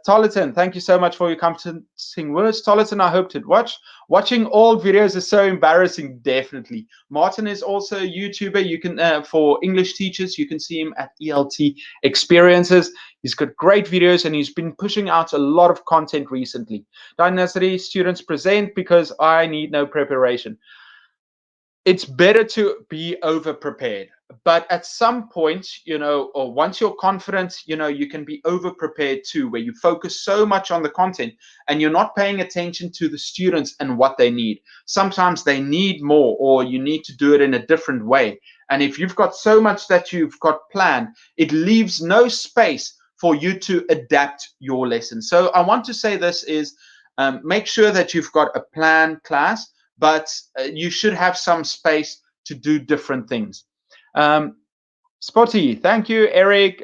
Tolleton, thank you so much for your comforting words. Tolleton, I hope to watch. Watching all videos is so embarrassing, definitely. Martin is also a YouTuber. You can, for English teachers, you can see him at ELT Experiences. He's got great videos and he's been pushing out a lot of content recently. Dianasri, students present because I need no preparation. It's better to be over prepared, but at some point, you know, or once you're confident, you know, you can be over prepared too, where you focus so much on the content and you're not paying attention to the students and what they need. Sometimes they need more, or you need to do it in a different way. And if you've got so much that you've got planned, it leaves no space for you to adapt your lesson. So I want to say this is make sure that you've got a planned class, but you should have some space to do different things. Spotty, thank you, Eric.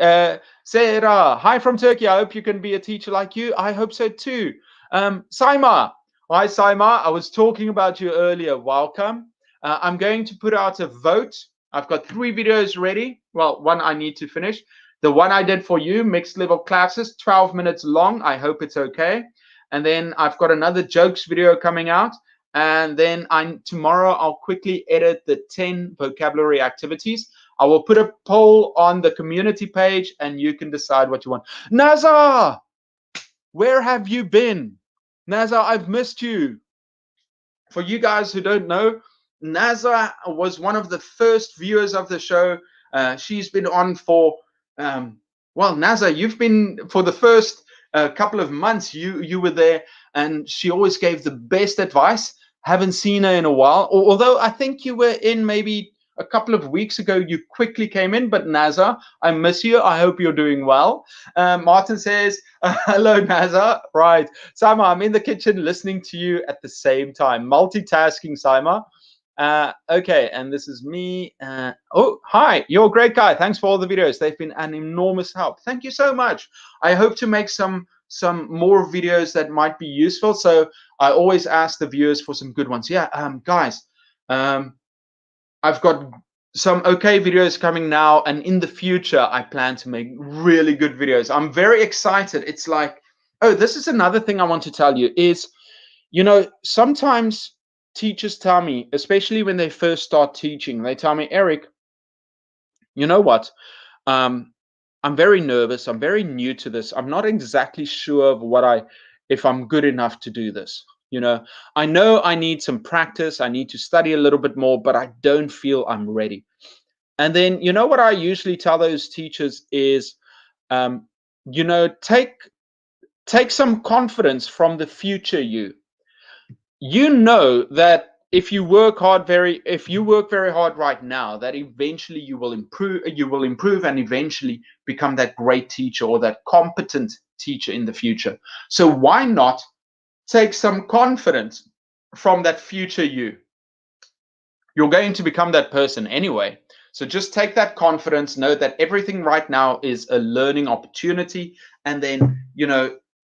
Sarah, hi from Turkey. I hope you can be a teacher like you. I hope so too. Saima, hi Saima. I was talking about you earlier. Welcome. I'm going to put out a vote. I've got 3 videos ready. Well, one I need to finish. The one I did for you, mixed level classes, 12 minutes long. I hope it's okay. And then I've got another jokes video coming out. And then tomorrow I'll quickly edit the 10 vocabulary activities. I will put a poll on the community page and you can decide what you want. Nazar, where have you been? Nazar, I've missed you. For you guys who don't know, Nazar was one of the first viewers of the show. She's been on for, well, Nazar, you've been for the first couple of months. You were there and she always gave the best advice. Haven't seen her in a while, although I think you were in maybe a couple of weeks ago. You quickly came in, but Nazar, I miss you. I hope you're doing well. Martin says, hello, Nazar. Right. Saima, I'm in the kitchen listening to you at the same time. Multitasking, Saima. Okay, and this is me. Oh, hi. You're a great guy. Thanks for all the videos. They've been an enormous help. Thank you so much. I hope to make some more videos that might be useful. So I always ask the viewers for some good ones. Yeah, guys, I've got some okay videos coming now, and in the future I plan to make really good videos. I'm very excited. It's like, oh, this is another thing I want to tell you is, sometimes teachers tell me, especially when they first start teaching, they tell me, Eric, you know what? Um, I'm very nervous. I'm very new to this. I'm not exactly sure of if I'm good enough to do this. I know I need some practice. I need to study a little bit more, but I don't feel I'm ready. And then, what I usually tell those teachers is, um, take some confidence from the future you. You know that if you work very hard right now, that eventually you will improve and eventually become that great teacher or that competent teacher in the future. So why not take some confidence from that future you? You're going to become that person anyway. So just take that confidence, know that everything right now is a learning opportunity, and then,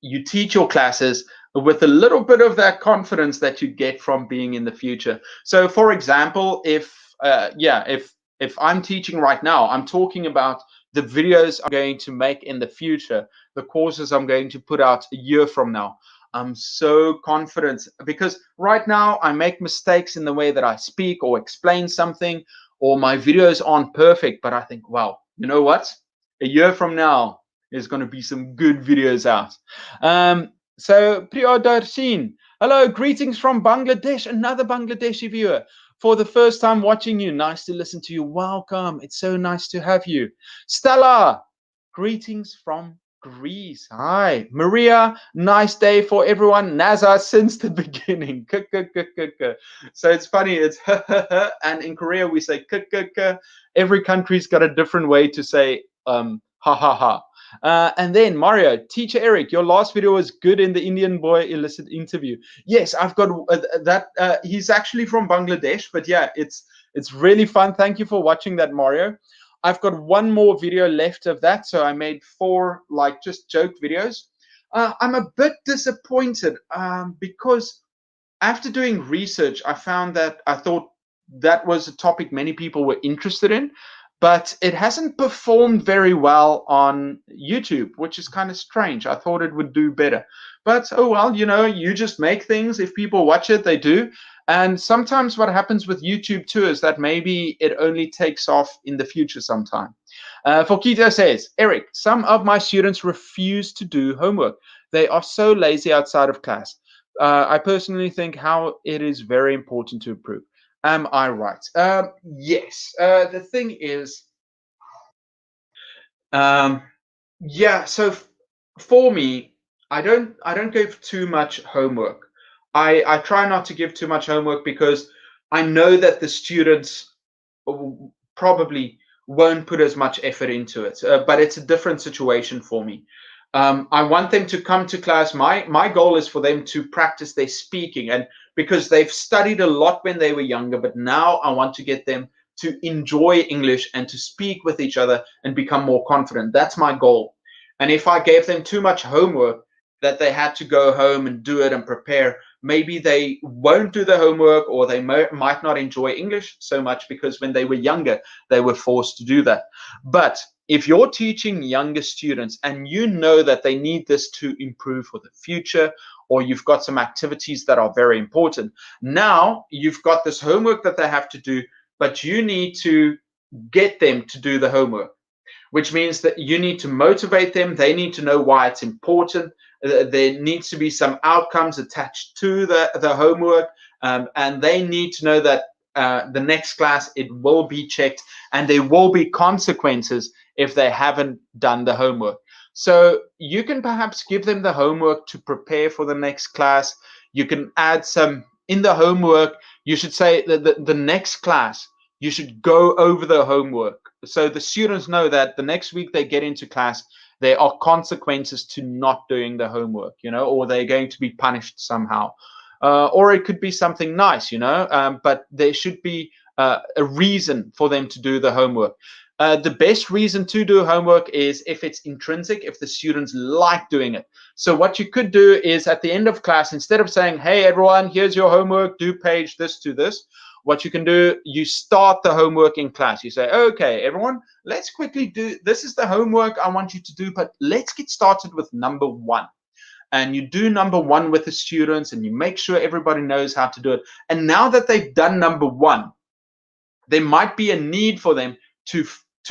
you teach your classes with a little bit of that confidence that you get from being in the future. So for example, if I'm teaching right now, I'm talking about the videos I'm going to make in the future, the courses I'm going to put out a year from now. I'm so confident because right now I make mistakes in the way that I speak or explain something, or my videos aren't perfect. But I think, wow, you know what? A year from now, there's going to be some good videos out. So, Priya Darsheen, hello, greetings from Bangladesh, another Bangladeshi viewer. For the first time watching you, nice to listen to you. Welcome. It's so nice to have you. Stella, greetings from Greece. Hi. Maria, nice day for everyone. NASA since the beginning. So it's funny. It's and in Korea we say every country's got a different way to say ha ha ha. And then Mario, teacher Eric, your last video was good in the Indian boy illicit interview. Yes, I've got that. He's actually from Bangladesh, but yeah, it's really fun. Thank you for watching that, Mario. I've got one more video left of that, so I made 4 like just joke videos. I'm a bit disappointed because after doing research, I found that I thought that was a topic many people were interested in, but it hasn't performed very well on YouTube, which is kind of strange. I thought it would do better. But oh well, you just make things. If people watch it, they do. And sometimes what happens with YouTube too is that maybe it only takes off in the future sometime. Fokito says, Eric, some of my students refuse to do homework. They are so lazy outside of class. I personally think how it is very important to improve. Am I right? Yes. The thing is, um, yeah. So for me, I don't give too much homework. I try not to give too much homework because I know that the students probably won't put as much effort into it. But it's a different situation for me. I want them to come to class. My goal is for them to practice their speaking, and because they've studied a lot when they were younger, but now I want to get them to enjoy English and to speak with each other and become more confident. That's my goal. And if I gave them too much homework that they had to go home and do it and prepare, maybe they won't do the homework, or they might not enjoy English so much because when they were younger, they were forced to do that. But if you're teaching younger students and you know that they need this to improve for the future, or you've got some activities that are very important, now you've got this homework that they have to do, but you need to get them to do the homework, which means that you need to motivate them. They need to know why it's important. There needs to be some outcomes attached to the homework, and they need to know that the next class it will be checked, and there will be consequences if they haven't done the homework. So you can perhaps give them the homework to prepare for the next class. You can add some in the homework. You should say that the next class, you should go over the homework so the students know that the next week they get into class, there are consequences to not doing the homework, or they're going to be punished somehow. Or it could be something nice, but there should be a reason for them to do the homework. The best reason to do homework is if it's intrinsic, if the students like doing it. So what you could do is at the end of class, instead of saying, hey, everyone, here's your homework, do page this to this, what you can do, you start the homework in class. You say, okay, everyone, let's quickly do, this is the homework I want you to do, but let's get started with number 1. And you do number 1 with the students, and you make sure everybody knows how to do it. And now that they've done number 1, there might be a need for them to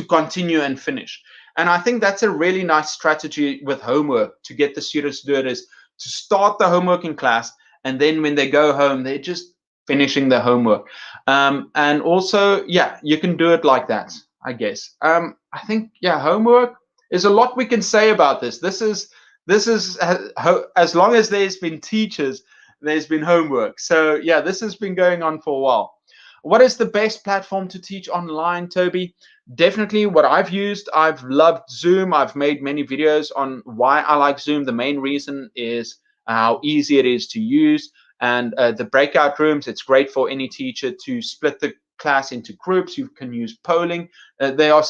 continue and finish. And I think that's a really nice strategy with homework, to get the students to do it, is to start the homework in class, and then when they go home, they're just finishing the homework. And also, yeah, you can do it like that, I guess. I think, yeah, homework is a lot we can say about this. This is as long as there's been teachers, there's been homework. So yeah, this has been going on for a while. What is the best platform to teach online, Toby? Definitely what I've used. I've loved Zoom. I've made many videos on why I like Zoom. The main reason is how easy it is to use. And the breakout rooms, it's great for any teacher to split the class into groups. You can use polling. There are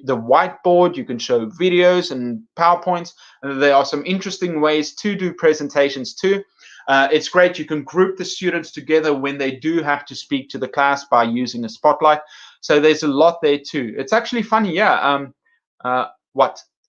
the whiteboard. You can show videos and PowerPoints. There are some interesting ways to do presentations too. It's great. You can group the students together when they do have to speak to the class by using a spotlight. So there's a lot there too. It's actually funny, yeah.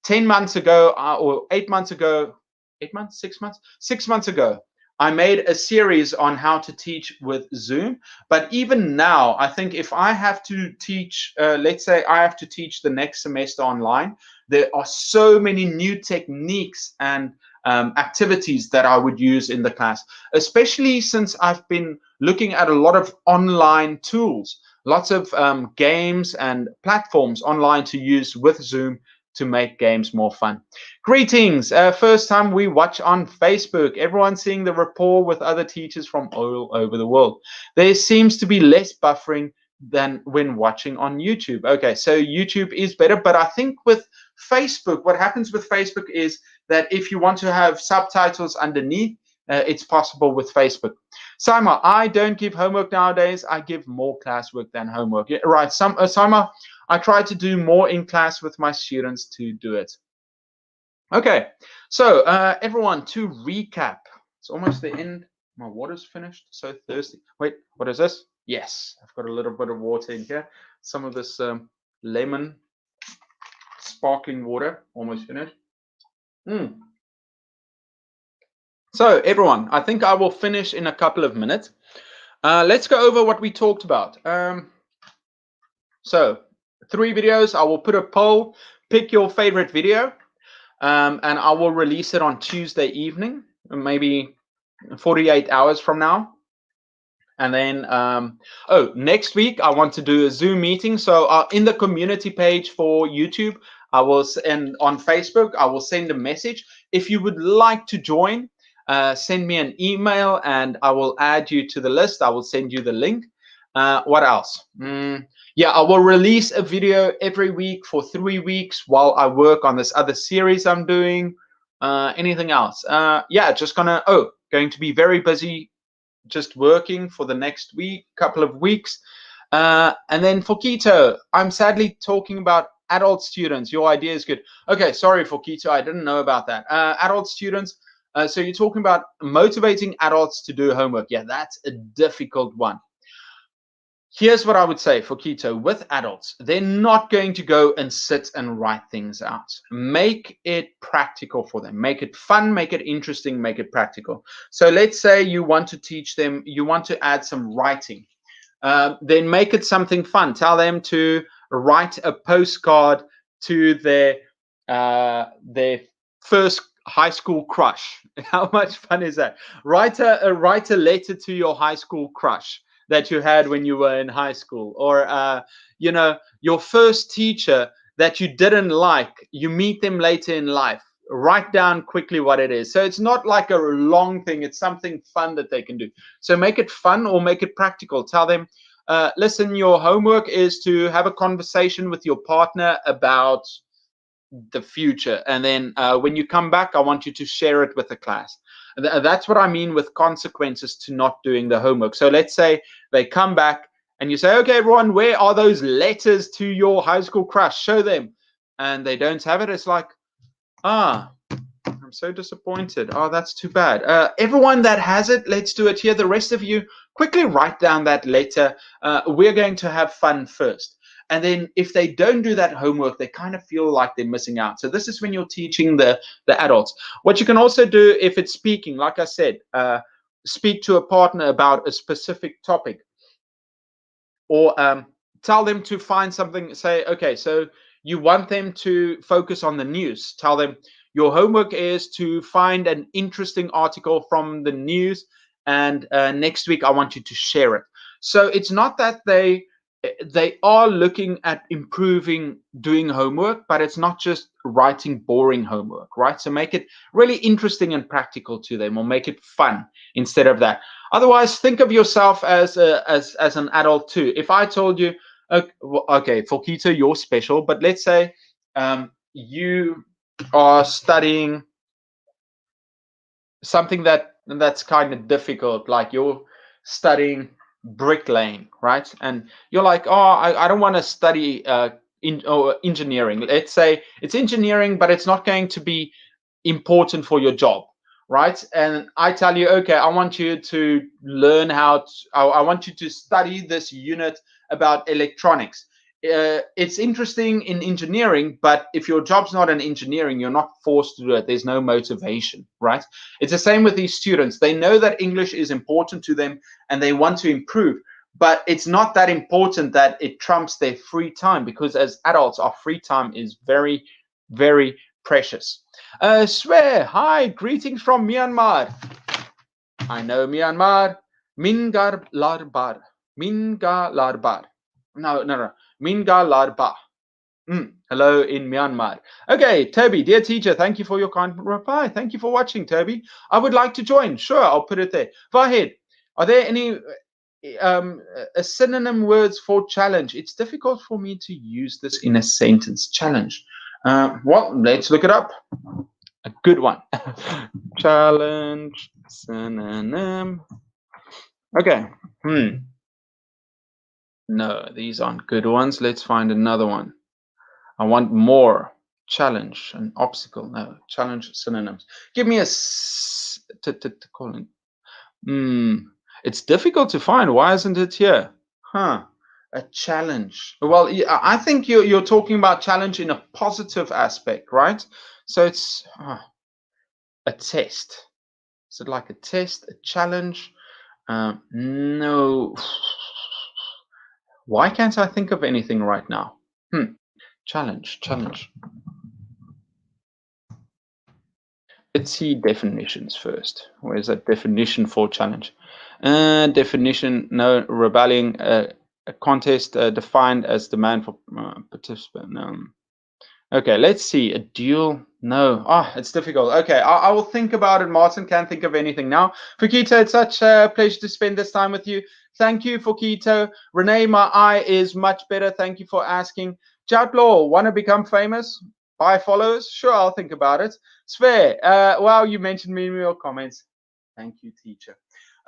10 months ago or 8 months ago, 8 months, 6 months, 6 months ago, I made a series on how to teach with Zoom. But even now, I think if I have to teach, let's say I have to teach the next semester online, there are so many new techniques and activities that I would use in the class, especially since I've been looking at a lot of online tools, lots of games and platforms online to use with Zoom to make games more fun. Greetings. First time we watch on Facebook. Everyone seeing the rapport with other teachers from all over the world. There seems to be less buffering than when watching on YouTube. Okay, so YouTube is better, but I think with Facebook, what happens with Facebook is that if you want to have subtitles underneath, it's possible with Facebook. Saima, I don't give homework nowadays. I give more classwork than homework. Yeah, right, Saima, I try to do more in class with my students to do it. Okay, so everyone, to recap, it's almost the end. My water's finished, so thirsty. Wait, what is this? Yes, I've got a little bit of water in here. Some of this lemon sparkling water, almost finished. So everyone, I think I will finish in a couple of minutes. Let's go over what we talked about. So 3 videos. I will put a poll. Pick your favorite video, and I will release it on Tuesday evening, maybe 48 hours from now. And then, next week I want to do a Zoom meeting. So in the community page for YouTube, and on Facebook, I will send a message. If you would like to join, send me an email and I will add you to the list. I will send you the link. What else? Yeah, I will release a video every week for 3 weeks while I work on this other series I'm doing. Anything else? Yeah, just going to be very busy just working for the next couple of weeks. And then for keto, I'm sadly talking about adult students. Your idea is good. Okay, sorry for keto, I didn't know about that. Adult students, so you're talking about motivating adults to do homework. Yeah, that's a difficult one. Here's what I would say for keto with adults. They're not going to go and sit and write things out. Make it practical for them. Make it fun, make it interesting, make it practical. So let's say you want to teach them, you want to add some writing. Then make it something fun. Tell them to write a postcard to their first high school crush. How much fun is that? Write a letter to your high school crush that you had when you were in high school, or your first teacher that you didn't like. You meet them later in life. Write down quickly what it is. So it's not like a long thing. It's something fun that they can do. So make it fun or make it practical. Tell them, listen, your homework is to have a conversation with your partner about the future, and then when you come back, I want you to share it with the class. That's what I mean with consequences to not doing the homework. So let's say they come back and you say, okay, everyone, where are those letters to your high school crush? Show them. And they don't have it. It's like, I'm so disappointed. Oh, that's too bad. Everyone that has it, let's do it here. The rest of you, quickly write down that letter. We're going to have fun first. And then if they don't do that homework, they kind of feel like they're missing out. So this is when you're teaching the adults. What you can also do if it's speaking, like I said, speak to a partner about a specific topic, or tell them to find something. Say, okay, so you want them to focus on the news. Tell them your homework is to find an interesting article from the news, and next week I want you to share it. So it's not that they are looking at improving doing homework, but it's not just writing boring homework, right? So make it really interesting and practical to them, or make it fun instead of that. Otherwise, think of yourself as an adult too. If I told you, okay, for Keto, you're special, but let's say you are studying something that's kind of difficult, like you're studying bricklaying, right? And you're like, oh, I don't want to study engineering. Let's say it's engineering, but it's not going to be important for your job, right? And I tell you, okay, I want you to learn I want you to study this unit about electronics. It's interesting in engineering, but if your job's not in engineering, you're not forced to do it. There's no motivation, right? It's the same with these students. They know that English is important to them and they want to improve, but it's not that important that it trumps their free time, because as adults, our free time is very, very precious. Swear, hi, greetings from Myanmar. I know Myanmar. Mingar Larbar. Minga Larbar. No. Minga Larba. Hello in Myanmar. Okay, Toby, dear teacher, thank you for your kind reply. Thank you for watching, Toby. I would like to join. Sure, I'll put it there. Vahid, are there any synonym words for challenge? It's difficult for me to use this in a sentence. Challenge. Well, let's look it up. A good one. Challenge, synonym. Okay. No, these aren't good ones. Let's find another one. I want more. Challenge, an obstacle. No, challenge, synonyms. Give me a calling. It's difficult to find. Why isn't it here? A challenge. Well, I think you're talking about challenge in a positive aspect, right? So it's a test. Is it like a test, a challenge? No. Why can't I think of anything right now? Challenge. Let's see definitions first. Where's that definition for challenge? Definition, no, rebelling, a contest defined as demand for participant. Okay, let's see. A duel, no. It's difficult. Okay, I will think about it. Martin can't think of anything now. For Keto, it's such a pleasure to spend this time with you. Thank you for Keto. Renee, my eye is much better. Thank you for asking. Jatlaw, want to become famous? Buy followers? Sure, I'll think about it. Sver, well, you mentioned me in your comments. Thank you, teacher.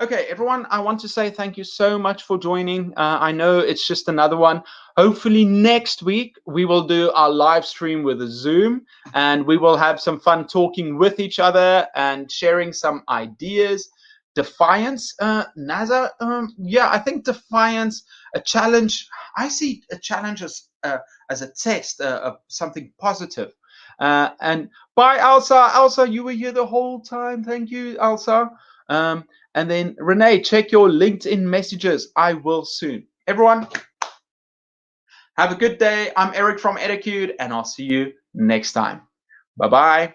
Okay, everyone, I want to say thank you so much for joining. I know it's just another one. Hopefully next week we will do our live stream with a Zoom, and we will have some fun talking with each other and sharing some ideas. Defiance, Naza, yeah, I think defiance, a challenge. I see a challenge as a test of something positive. And bye, Elsa. Elsa, you were here the whole time. Thank you, Elsa. And then Renee, check your LinkedIn messages. I will soon. Everyone, have a good day. I'm Eric from Edicute, and I'll see you next time. Bye-bye.